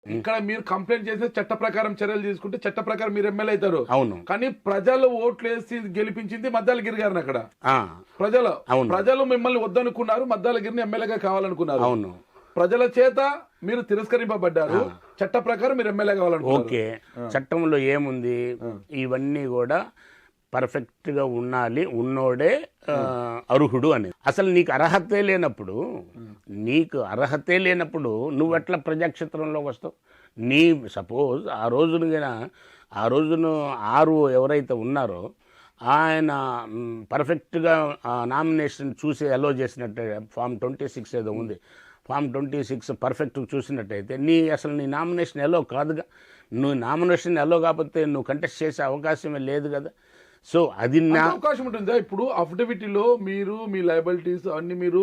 ఇక్కడ మీరు కంప్లైంట్ చేస్తే చట్ట ప్రకారం చర్యలు తీసుకుంటే చట్ట ప్రకారం మీరు ఎమ్మెల్యే అవుతారు. అవును. కానీ ప్రజలు ఓట్లు వేసి గెలిపించింది మద్దాలగిరి గారిని. అక్కడ ఆ, ప్రజలు మిమ్మల్ని వద్దనుకున్నారు, మద్దాలగిరిని ఎమ్మెల్యేగా కావాలనుకున్నారు. అవును. ప్రజల చేత మీరు తిరస్కరింపబడ్డారు, చట్ట ప్రకారం మీరు ఎమ్మెల్యే కావాలనుకున్నారు. ఓకే, చట్టంలో ఏముంది? ఇవన్నీ కూడా పర్ఫెక్ట్ గా ఉండాలి, ఉన్నోడే అర్హుడు అని. అసలు నీకు అర్హతే లేనప్పుడు నువ్వు ఎట్లా ప్రజాక్షేత్రంలోకి వస్తావు? నీ సపోజ్ ఆ రోజున ఆరు ఎవరైతే ఉన్నారో ఆయన పర్ఫెక్ట్గా నామినేషన్ చూసి అలో చేసినట్టే, ఫామ్ 26 ఏదో ఉంది, ఫామ్ 26 పర్ఫెక్ట్ చూసినట్టయితే అసలు నీ నామినేషన్ ఎలో కాదుగా. నువ్వు నామినేషన్ ఎలో కాకపోతే నువ్వు కంటెస్ట్ చేసే అవకాశమే లేదు కదా. సో అది అవకాశం ఉంటుందా? ఇప్పుడు అఫిడవిటీలో మీరు మీ లయబిలిటీస్ అన్ని మీరు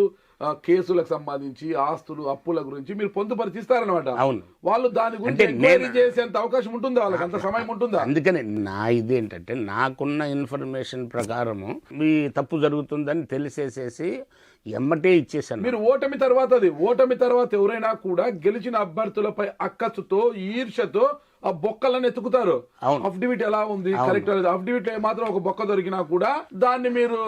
కేసులకు సంబంధించి ఆస్తులు అప్పుల గురించి మీరు పొందుపరిచిస్తారనమాట. అవును. వాళ్ళు దాని గురించి ఎంక్వైరీ చేసేంత అవకాశం ఉంటుందా? వాళ్ళకి అంత సమయం ఉంటుందా? అందుకని నా ఇదేంటంటే, నాకున్న ఇన్ఫర్మేషన్ ప్రకారము మీ తప్పు జరుగుతుందని తెలిసేసేసి ఎమ్మటే ఇచ్చేసాను. మీరు ఓటమి తర్వాత ఎవరైనా కూడా గెలిచిన అభ్యర్థులపై అక్కసుతో ఈర్షతో ఆ బొక్కలను ఎత్తుకుతారు. అఫిడవిట్ ఎలా ఉంది, కరెక్ట్ అఫిడవిట్ మాత్రం ఒక బొక్క దొరికినా కూడా దాన్ని మీరు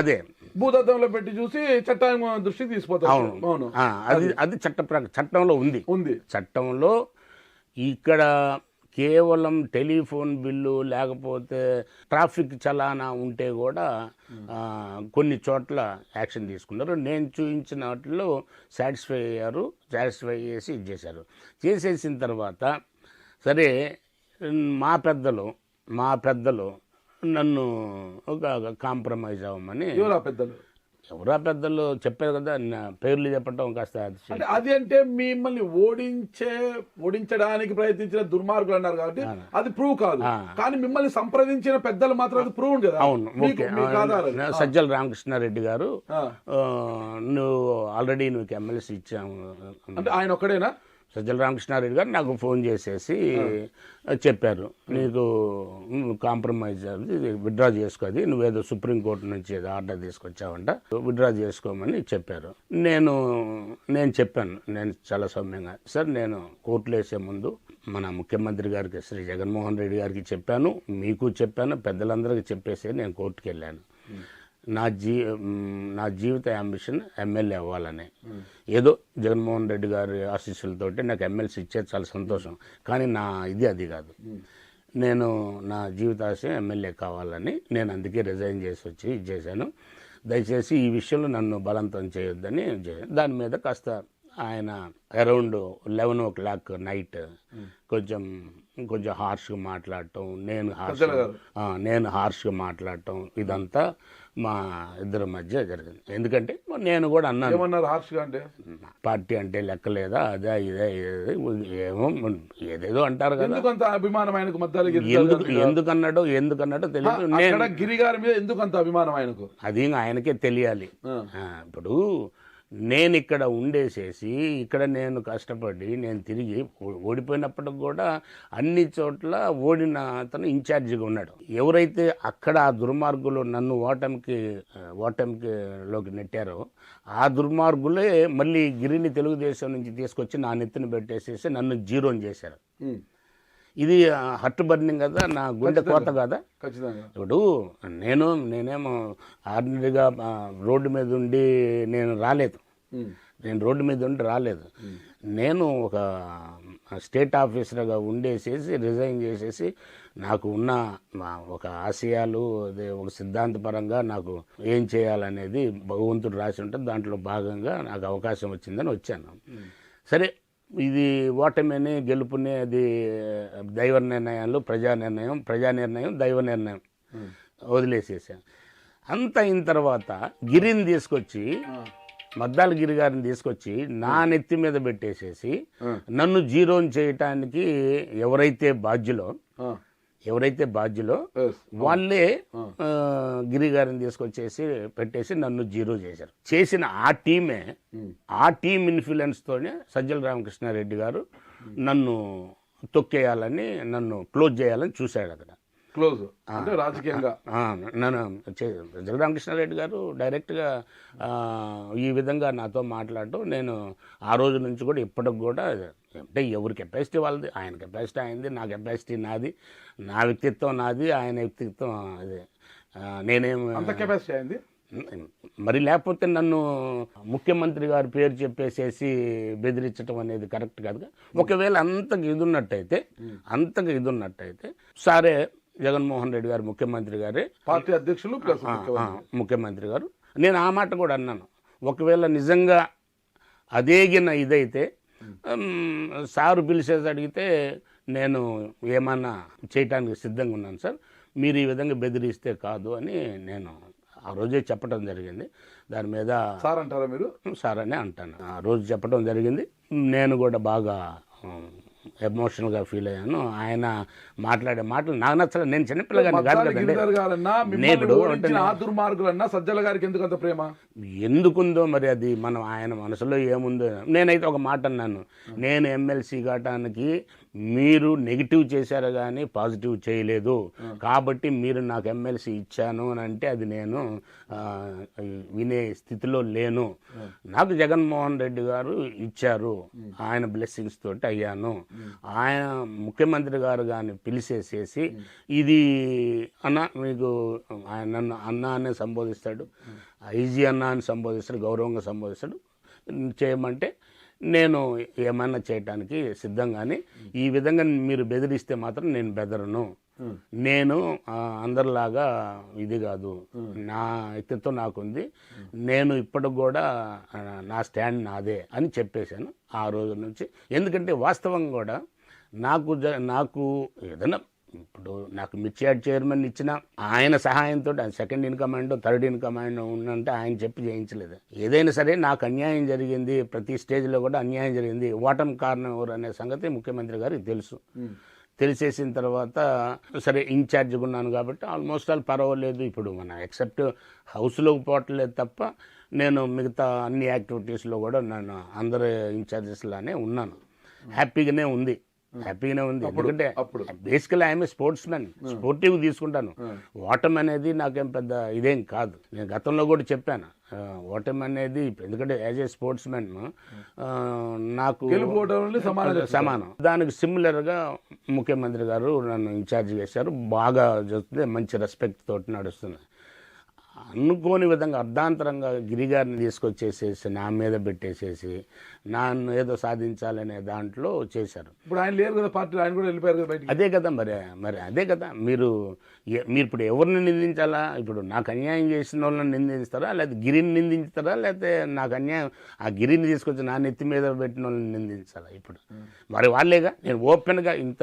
అదే భూతత్వంలో పెట్టి చూసి చట్టం దృష్టికి తీసుకుపోతారు. అవును, అది చట్టంలో ఉంది. చట్టంలో ఇక్కడ కేవలం టెలిఫోన్ బిల్లు లేకపోతే ట్రాఫిక్ చలానా ఉంటే కూడా కొన్ని చోట్ల యాక్షన్ తీసుకున్నారు. నేను చూపించిన వాటిలో సాటిస్ఫై చేసి ఇచ్చేశారు. చేసేసిన తర్వాత సరే మా పెద్దలు నన్ను ఒక కాంప్రమైజ్ అవ్వమని. ఎవరా పెద్దలు చెప్పారు కదా, పేర్లు చెప్పడం కాస్త అది అంటే మిమ్మల్ని ఓడించడానికి ప్రయత్నించిన దుర్మార్గులు అన్నారు కాబట్టి అది ప్రూవ్ కాదు. కానీ మిమ్మల్ని సంప్రదించిన పెద్దలు మాత్రం అది ప్రూవ్ కదా. అవును. సజ్జల రామకృష్ణారెడ్డి గారు, నువ్వు ఆల్రెడీ నువ్వు ఎమ్మెల్సీ ఇచ్చాము అంటే ఆయన ఒక్కడేనా? సజ్జల రామకృష్ణారెడ్డి గారు నాకు ఫోన్ చేసేసి చెప్పారు, నీకు కాంప్రమైజ్ విత్డ్రా చేసుకోది, నువ్వేదో సుప్రీంకోర్టు నుంచి ఏదో ఆర్డర్ తీసుకొచ్చావంట, విత్డ్రా చేసుకోమని చెప్పారు. నేను చెప్పాను, నేను చాలా సౌమ్యంగా, సార్ నేను కోర్టులో వేసే ముందు మన ముఖ్యమంత్రి గారికి శ్రీ జగన్మోహన్ రెడ్డి గారికి చెప్పాను, మీకు చెప్పాను, పెద్దలందరికీ చెప్పేసి నేను కోర్టుకు వెళ్ళాను. నా జీవిత అంబిషన్ ఎమ్మెల్యే అవ్వాలని. ఏదో జగన్మోహన్ రెడ్డి గారి ఆశీస్సులతోటి నాకు ఎమ్మెల్సీ ఇచ్చేది చాలా సంతోషం, కానీ నా అది కాదు. నేను నా జీవితాశయం ఎమ్మెల్యే కావాలని నేను అందుకే రిజైన్ చేసి వచ్చి ఇచ్చేసాను. దయచేసి ఈ విషయంలో నన్ను బలవంతం చేయొద్దని. దాని మీద కాస్త ఆయన అరౌండ్ 11 o'clock నైట్ కొంచెం హార్ష్గా మాట్లాడటం, నేను హార్ష్గా మాట్లాడటం, ఇదంతా మా ఇద్దరి మధ్య జరిగింది. ఎందుకంటే నేను కూడా అన్నాను, పార్టీ అంటే లెక్కలేదా, అదే ఇదే ఏమో ఏదేదో అంటారు కదా. అభిమానం ఆయనకు ఎందుకన్నాడో తెలియదు. నేను గిరి గారి మీద ఎందుకు అంత అభిమానం ఆయనకు, అది ఆయనకే తెలియాలి. ఇప్పుడు నేను ఇక్కడ ఉండేసేసి ఇక్కడ నేను కష్టపడి నేను తిరిగి ఓడిపోయినప్పటికి కూడా అన్ని చోట్ల ఓడిన అతను ఇన్ఛార్జిగా ఉన్నాడు. ఎవరైతే అక్కడ ఆ దుర్మార్గులు నన్ను ఓటమిలోకి నెట్టారో ఆ దుర్మార్గులే మళ్ళీ గిరిని తెలుగుదేశం నుంచి తీసుకొచ్చి నా నెత్తిన పెట్టేసేసి నన్ను జీరోని చేశారు. ఇది హర్ట్ బర్నింగ్ కదా, నా గుండె కోత కదా. ఇప్పుడు నేనేమో ఆర్డినరీగా రోడ్డు మీద ఉండి నేను రోడ్డు మీద ఉండి రాలేదు. నేను ఒక స్టేట్ ఆఫీసర్గా ఉండేసేసి రిజైన్ చేసేసి నాకు ఉన్న ఒక ఆశయాలు, అదే ఒక సిద్ధాంతపరంగా నాకు ఏం చేయాలనేది భగవంతుడు రాసి ఉంటుంది, దాంట్లో భాగంగా నాకు అవకాశం వచ్చిందని వచ్చాను. సరే, ఇది ఓటమిని గెలుపుని అది దైవ నిర్ణయాలు, ప్రజా నిర్ణయం దైవ నిర్ణయం వదిలేసేసాను. అంత అయిన తర్వాత గిరిని తీసుకొచ్చి, మద్దాల గిరి గారిని తీసుకొచ్చి నా నెత్తి మీద పెట్టేసేసి నన్ను జీరోని చేయటానికి ఎవరైతే బాధ్యులో వాళ్ళే గిరి గారిని తీసుకొచ్చేసి పెట్టేసి నన్ను జీరో చేశారు. చేసిన ఆ టీమ్ ఇన్ఫ్లుయెన్స్ తోనే సజ్జల రామకృష్ణారెడ్డి గారు నన్ను తొక్కేయాలని, నన్ను క్లోజ్ చేయాలని చూశాడు. అక్కడ క్లోజ్ అంటే రాజకీయంగా నన్ను జగరామకృష్ణారెడ్డి గారు డైరెక్ట్గా ఈ విధంగా నాతో మాట్లాడటం నేను ఆ రోజు నుంచి కూడా ఇప్పటికి కూడా అంటే ఎవరి కెపాసిటీ వాళ్ళది, ఆయన కెపాసిటీ అయింది, నా కెపాసిటీ నాది, నా వ్యక్తిత్వం నాది, ఆయన వ్యక్తిత్వం అదే. నేనేం అంత కెపాసిటీ అయింది మరి, లేకపోతే నన్ను ముఖ్యమంత్రి గారి పేరు చెప్పేసేసి బెదిరించడం అనేది కరెక్ట్ కాదుగా. ఒకవేళ అంతకు ఇది ఉన్నట్టయితే సరే, జగన్మోహన్ రెడ్డి గారు ముఖ్యమంత్రి గారే, పార్టీ అధ్యక్షులు ప్లస్ ముఖ్యమంత్రి గారు, నేను ఆ మాట కూడా అన్నాను. ఒకవేళ నిజంగా అదేగిన ఇదైతే సారు పిలిచేసి అడిగితే నేను ఏమన్నా చేయటానికి సిద్ధంగా ఉన్నాను సార్, మీరు ఈ విధంగా బెదిరిస్తే కాదు అని నేను ఆ రోజే చెప్పడం జరిగింది. దాని మీద సార్ అంటారా మీరు? సార్ అనే అంటాను. ఆ రోజు చెప్పడం జరిగింది. నేను కూడా బాగా ఎమోషనల్గా ఫీల్ అయ్యాను. ఆయన మాట్లాడే మాటలు నాకు నచ్చలేదు. నేను చిన్నపిల్లగాని కాదు కదండి. ఆ దుర్మార్గులన్నా సజ్జల గారికి ఎందుకు అంత ప్రేమ ఎందుకుందో మరి, అది మనం ఆయన మనసులో ఏముందో. నేనైతే ఒక మాట అన్నాను, నేను ఎమ్మెల్సీ కావటానికి మీరు నెగిటివ్ చేశారు కానీ పాజిటివ్ చేయలేదు, కాబట్టి మీరు నాకు ఎమ్మెల్సీ ఇచ్చాను అని అంటే అది నేను వినే స్థితిలో లేను. నాకు జగన్మోహన్ రెడ్డి గారు ఇచ్చారు, ఆయన బ్లెస్సింగ్స్ తోటి అయ్యాను. ఆయన ముఖ్యమంత్రి గారు కానీ పిలిచేసేసి ఇది అన్న మీకు, ఆయన నన్ను అన్న అనే సంబోధిస్తాడు, ఐజీ అన్న అని సంబోధిస్తాడు, గౌరవంగా సంబోధిస్తాడు. చేయమంటే నేను ఏమన్నా చేయటానికి సిద్ధంగానే. ఈ విధంగా మీరు బెదిరిస్తే మాత్రం నేను బెదరను. నేను అందరిలాగా ఇది కాదు, నా వ్యక్తిత్వం నాకుంది, నేను ఇప్పటికి కూడా నా స్టాండ్ నాదే అని చెప్పేశాను ఆ రోజు నుంచి. ఎందుకంటే వాస్తవం కూడా నాకు ఏదైనా ఇప్పుడు నాకు మిర్చియాడ్ చైర్మన్ ఇచ్చిన ఆయన సహాయంతో, second in command third in command ఉన్నంటే ఆయన చెప్పి చేయించలేదు. ఏదైనా సరే నాకు అన్యాయం జరిగింది, ప్రతి స్టేజ్లో కూడా అన్యాయం జరిగింది. ఓటమి కారణం ఎవరు అనే సంగతి ముఖ్యమంత్రి గారికి తెలుసు. తెలిసేసిన తర్వాత సరే ఇన్ఛార్జ్గా ఉన్నాను కాబట్టి ఆల్మోస్ట్ ఆల్ పర్వాలేదు. ఇప్పుడు మన ఎక్సెప్ట్ హౌస్లోకి పోవట్లేదు తప్ప నేను మిగతా అన్ని యాక్టివిటీస్లో కూడా నేను అందరి ఇన్ఛార్జెస్లానే ఉన్నాను. హ్యాపీగానే ఉంది. ఎందుకంటే basically I'm a sports man, sportive తీసుకుంటాను. ఓటమి అనేది నాకేం పెద్ద ఇదేం కాదు. నేను గతంలో కూడా చెప్పాను, ఓటమి అనేది ఎందుకంటే యాజ్ ఏ స్పోర్ట్స్ మ్యాన్ నాకు సమానం. దానికి సిమిలర్గా ముఖ్యమంత్రి గారు నన్ను ఇన్ఛార్జ్ చేశారు. బాగా చూస్తే మంచి రెస్పెక్ట్ తోటి నడుస్తుంది. అనుకోని విధంగా అర్ధాంతరంగా గిరిగారిని తీసుకొచ్చేసేసి నా మీద పెట్టేసేసి నన్ను ఏదో సాధించాలనే దాంట్లో చేశారు. ఇప్పుడు ఆయన లేరు కదా పార్టీలో, ఆయన కూడా వెళ్ళిపోయారు కదా బయటికి. అదే కదా మరి అదే కదా మీరు ఇప్పుడు ఎవరిని నిందించాలా? ఇప్పుడు నాకు అన్యాయం చేసిన వాళ్ళని నిందిస్తారా, లేకపోతే గిరిని నిందించుతారా, లేకపోతే నాకు అన్యాయం ఆ గిరిని తీసుకొచ్చి నా నెత్తి మీద పెట్టిన వాళ్ళని నిందించాలా? ఇప్పుడు మరి వాళ్ళేగా. నేను ఓపెన్గా ఇంత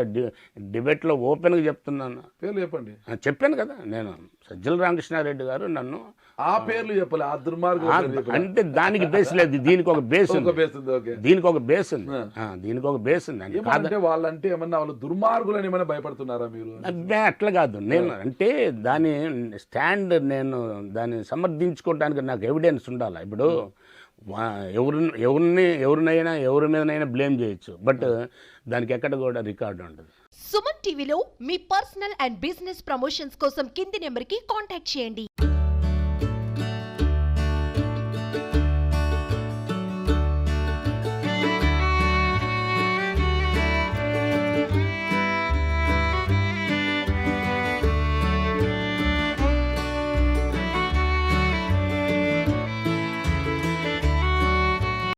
డిబేట్లో ఓపెన్గా చెప్తున్నాను. పేర్లు చెప్పండి. చెప్పాను కదా, నేను సజ్జల రామకృష్ణారెడ్డి గారు నన్ను ఆ పేర్లు చెప్పాలి, ఆ దుర్మార్గం అంటే దానికి బేస్ లేదు, దీనికి ఒక బేస్ ఉంది. దీనికి ఒక బేస్ ఉంది. అంటే వాళ్ళంటే ఏమన్నా వాళ్ళు దుర్మార్గులని ఏమైనా భయపడుతున్నారా మీరు? అట్లా కాదు. నేను అంటే దాని స్టాండ్, నేను దాన్ని సమర్థించుకోవడానికి నాకు ఎవిడెన్స్ ఉండాలి. ఇప్పుడు ఎవరినైనా ఎవరి మీదనైనా బ్లేమ్ చేయొచ్చు, బట్ దానికి ఎక్కడ కూడా రికార్డు ఉంటుంది. సుమన్ టీవీలో మీ పర్సనల్ అండ్ బిజినెస్ ప్రమోషన్స్ కోసం కింది నెంబర్కి కాంటాక్ట్ చేయండి.